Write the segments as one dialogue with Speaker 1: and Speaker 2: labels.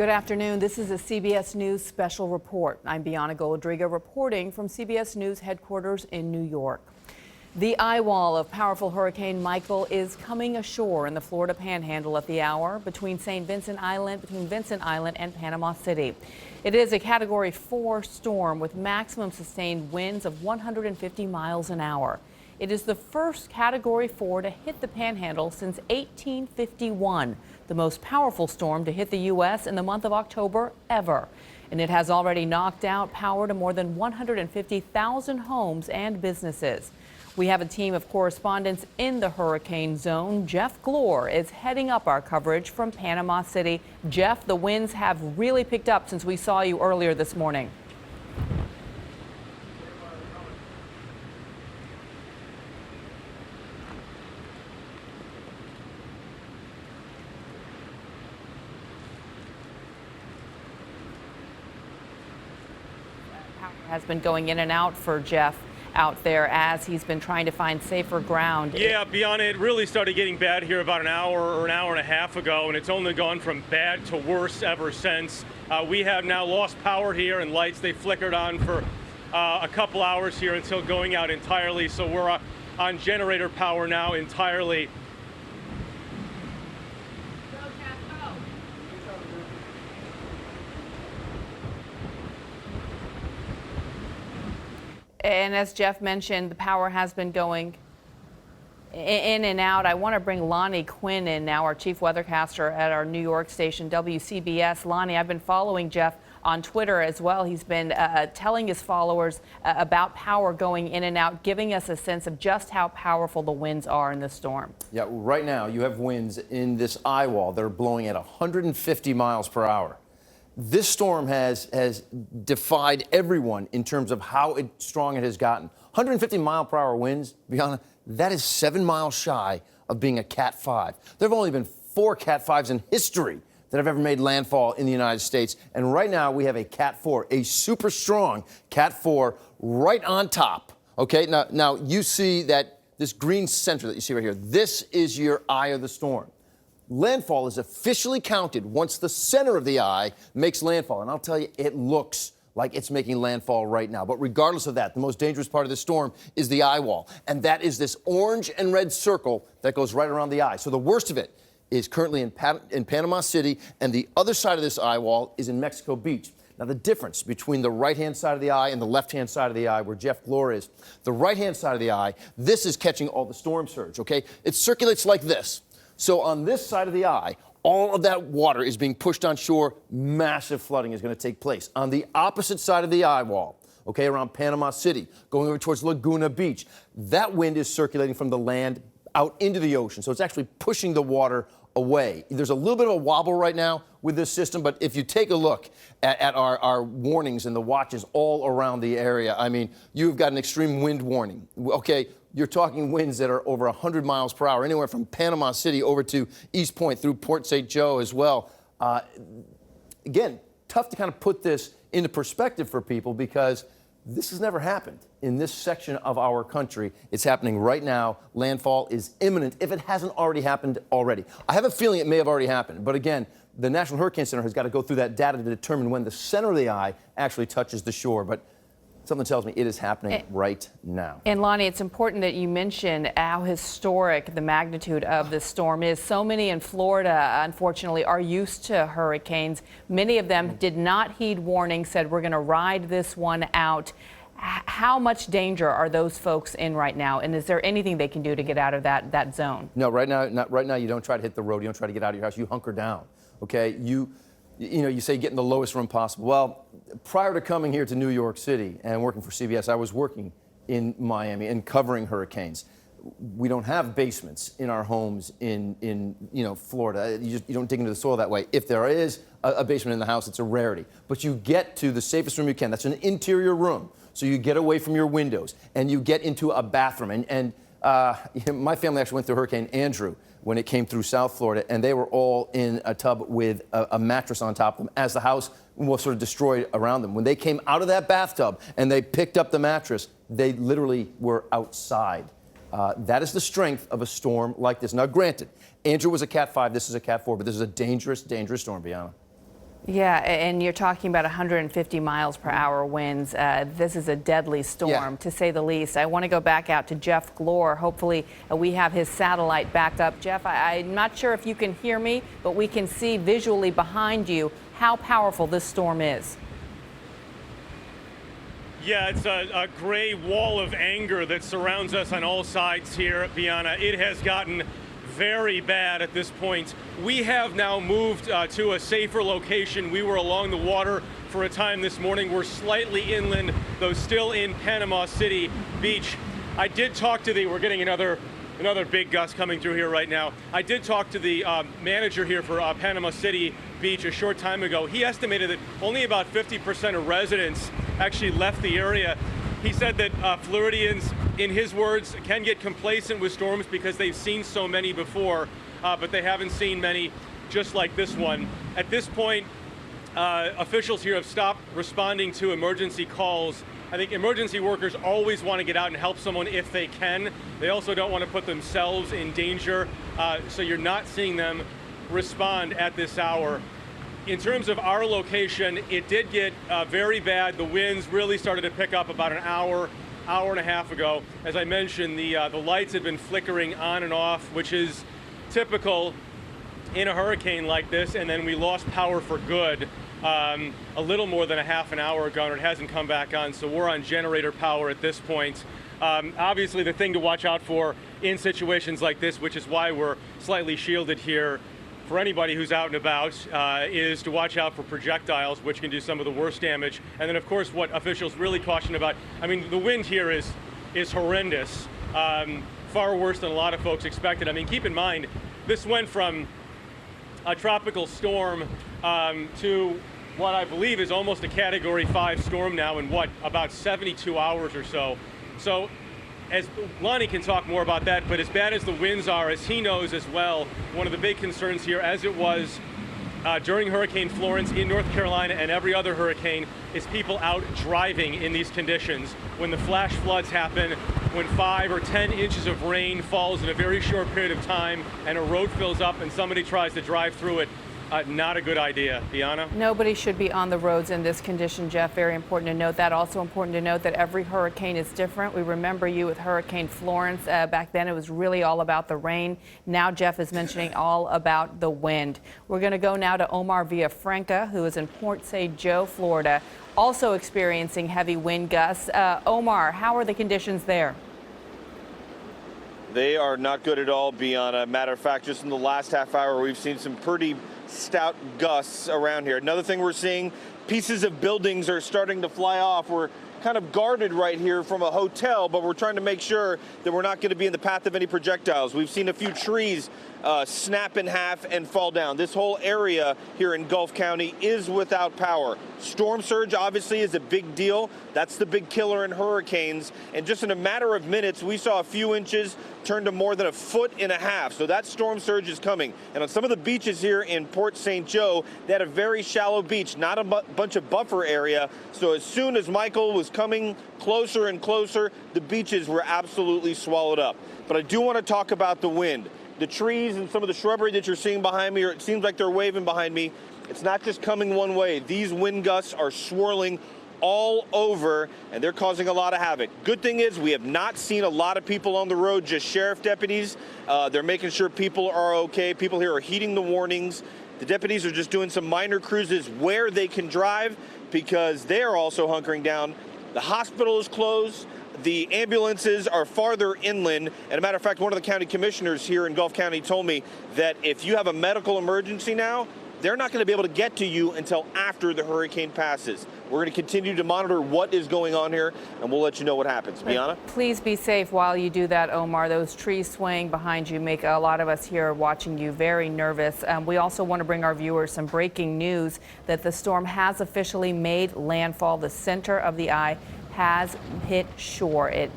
Speaker 1: Good afternoon. This is a CBS News special report. I'm Bianna Golodryga reporting from CBS News headquarters in New York. The eye wall of powerful Hurricane Michael is coming ashore in the Florida Panhandle at the hour between Vincent Island and Panama City. It is a Category 4 storm with maximum sustained winds of 150 miles an hour. It is the first Category 4 to hit the Panhandle since 1851, the most powerful storm to hit the U.S. in the month of October ever. And it has already knocked out power to more than 150,000 homes and businesses. We have a team of correspondents in the hurricane zone. Jeff Glor is heading up our coverage from Panama City. Jeff, the winds have really picked up since we saw you earlier this morning. Has been going in and out for Jeff out there as he's been trying to find safer ground.
Speaker 2: Yeah, Bianna, it really started getting bad here about an hour or an hour and a half ago, and it's only gone from bad to worse ever since. We have now lost power here and lights. They flickered on for a couple hours here until going out entirely, so we're on generator power now entirely.
Speaker 1: And as Jeff mentioned, the power has been going in and out. I want to bring Lonnie Quinn in now, our chief weathercaster at our New York station, WCBS. Lonnie, I've been following Jeff on Twitter as well. He's been telling his followers about power going in and out, giving us a sense of just how powerful the winds are in this storm.
Speaker 3: Yeah, right now you have winds in this eye wall that are blowing at 150 miles per hour. This storm has defied everyone in terms of how strong it has gotten. 150 mile per hour winds, Bianna, that is 7 miles shy of being a Cat 5. There have only been 4 Cat 5s in history that have ever made landfall in the United States. And right now we have a Cat 4, a super strong Cat 4 right on top. Okay, now you see that this green center that you see right here, this is your eye of the storm. Landfall is officially counted once the center of the eye makes landfall. And I'll tell you, it looks like it's making landfall right now. But regardless of that, the most dangerous part of this storm is the eye wall. And that is this orange and red circle that goes right around the eye. So the worst of it is currently in Panama City, and the other side of this eye wall is in Mexico Beach. Now, the difference between the right-hand side of the eye and the left-hand side of the eye, where Jeff Glor is, the right-hand side of the eye, this is catching all the storm surge, okay? It circulates like this. So on this side of the eye, all of that water is being pushed on shore. Massive flooding is going to take place. On the opposite side of the eye wall, okay, around Panama City, going over towards Laguna Beach, that wind is circulating from the land out into the ocean. So it's actually pushing the water away. There's a little bit of a wobble right now with this system, but if you take a look at our warnings and the watches all around the area, I mean, you've got an extreme wind warning. Okay, you're talking winds that are over 100 miles per hour, anywhere from Panama City over to East Point through Port St. Joe as well. Again, tough to kind of put this into perspective for people because this has never happened in this section of our country. It's happening right now. Landfall is imminent if it hasn't already happened already. I have a feeling it may have already happened, but again, the National Hurricane Center has got to go through that data to determine when the center of the eye actually touches the shore. But something tells me it is happening right now.
Speaker 1: And Lonnie, it's important that you mention how historic the magnitude of this storm is. So many in Florida, unfortunately, are used to hurricanes. Many of them did not heed warning, said we're going to ride this one out. How much danger are those folks in right now? And is there anything they can do to get out of that zone?
Speaker 3: No, right now you don't try to hit the road. You don't try to get out of your house. You hunker down. Okay, you say get in the lowest room possible. Well, prior to coming here to New York City and working for CBS, I was working in Miami and covering hurricanes. We don't have basements in our homes in Florida. You don't dig into the soil that way. If there is a basement in the house, it's a rarity. But you get to the safest room you can. That's an interior room. So you get away from your windows and you get into a bathroom. And my family actually went through Hurricane Andrew when it came through South Florida, and they were all in a tub with a mattress on top of them as the house was sort of destroyed around them. When they came out of that bathtub and they picked up the mattress, they literally were outside. That is the strength of a storm like this. Now, granted, Andrew was a Cat 5, this is a Cat 4, but this is a dangerous, dangerous storm, Bianna.
Speaker 1: Yeah, and you're talking about 150 miles per hour winds. This is a deadly storm, to say the least. I want to go back out to Jeff Glor. Hopefully we have his satellite back up. Jeff, I'm not sure if you can hear me, but we can see visually behind you how powerful this storm is.
Speaker 2: Yeah, it's a gray wall of anger that surrounds us on all sides here, Bianna. It has gotten very bad at this point. We have now moved to a safer location. We were along the water for a time this morning. We're slightly inland, though still in Panama City Beach. I did talk to we're getting another big gust coming through here right now. I did talk to the manager here for Panama City Beach a short time ago. He estimated that only about 50% of residents actually left the area. He said that Floridians, in his words, can get complacent with storms because they've seen so many before, but they haven't seen many just like this one. At this point, officials here have stopped responding to emergency calls. I think emergency workers always want to get out and help someone if they can. They also don't want to put themselves in danger, so you're not seeing them respond at this hour. In terms of our location, it did get very bad. The winds really started to pick up about an hour and a half ago. As I mentioned, the lights had been flickering on and off, which is typical in a hurricane like this, and then we lost power for good a little more than a half an hour ago, and it hasn't come back on, so we're on generator power at this point. Obviously, the thing to watch out for in situations like this, which is why we're slightly shielded here for anybody who's out and about, is to watch out for projectiles, which can do some of the worst damage. And then, of course, what officials really caution about, I mean, the wind here is horrendous, far worse than a lot of folks expected. I mean, keep in mind, this went from a tropical storm to what I believe is almost a Category 5 storm now in about 72 hours or so. So, as Lonnie can talk more about that, but as bad as the winds are, as he knows as well, one of the big concerns here, as it was during Hurricane Florence in North Carolina and every other hurricane, is people out driving in these conditions. When the flash floods happen, when 5 or 10 inches of rain falls in a very short period of time and a road fills up and somebody tries to drive through it, not a good idea. Bianna?
Speaker 1: Nobody should be on the roads in this condition, Jeff. Very important to note that. Also important to note that every hurricane is different. We remember you with Hurricane Florence. Back then, it was really all about the rain. Now, Jeff is mentioning all about the wind. We're going to go now to Omar Villafranca, who is in Port St. Joe, Florida, also experiencing heavy wind gusts. Omar, how are the conditions there?
Speaker 4: They are not good at all, Bianna. Matter of fact, just in the last half hour, we've seen some pretty stout gusts around here. Another thing we're seeing, pieces of buildings are starting to fly off. We're kind of guarded right here from a hotel, but we're trying to make sure that we're not going to be in the path of any projectiles. We've seen a few trees snap in half and fall down. This whole area here in Gulf County is without power. Storm surge obviously is a big deal. That's the big killer in hurricanes. And just in a matter of minutes, we saw a few inches turn to more than 1.5 feet. So that storm surge is coming. And on some of the beaches here in Port St. Joe, they had a very shallow beach, not a bunch of buffer area. So as soon as Michael was coming closer and closer, the beaches were absolutely swallowed up. But I do want to talk about the wind. The trees and some of the shrubbery that you're seeing behind me, or it seems like they're waving behind me, it's not just coming one way. These wind gusts are swirling all over, and they're causing a lot of havoc. Good thing is we have not seen a lot of people on the road, just sheriff deputies. They're making sure people are okay. People here are heeding the warnings. The deputies are just doing some minor cruises where they can drive because they are also hunkering down. The hospital is closed. The ambulances are farther inland. And a matter of fact, one of the county commissioners here in Gulf County told me that if you have a medical emergency now, they're not going to be able to get to you until after the hurricane passes. We're going to continue to monitor what is going on here, and we'll let you know what happens. Bianna?
Speaker 1: Please be safe while you do that, Omar. Those trees swaying behind you make a lot of us here watching you very nervous. We also want to bring our viewers some breaking news that the storm has officially made landfall. The center of the eye has hit shore. It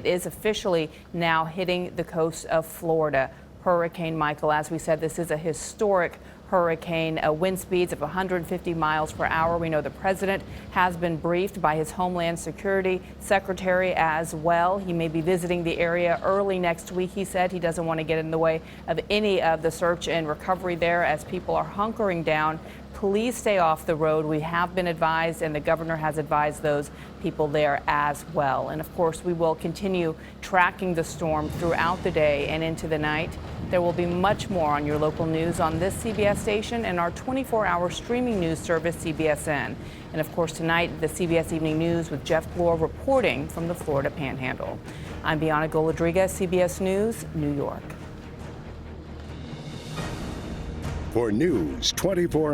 Speaker 1: is officially now hitting the coast of Florida. Hurricane Michael, as we said, this is a historic hurricane, wind speeds of 150 miles per hour. We know the president has been briefed by his Homeland Security Secretary as well. He may be visiting the area early next week. He said he doesn't want to get in the way of any of the search and recovery there as people are hunkering down. Please stay off the road. We have been advised, and the governor has advised those people there as well. And of course, we will continue tracking the storm throughout the day and into the night. There will be much more on your local news on this CBS station and our 24-hour streaming news service, CBSN. And of course, tonight, the CBS Evening News with Jeff Glor reporting from the Florida Panhandle. I'm Bianna Golodryga, CBS News, New York.
Speaker 5: For news 24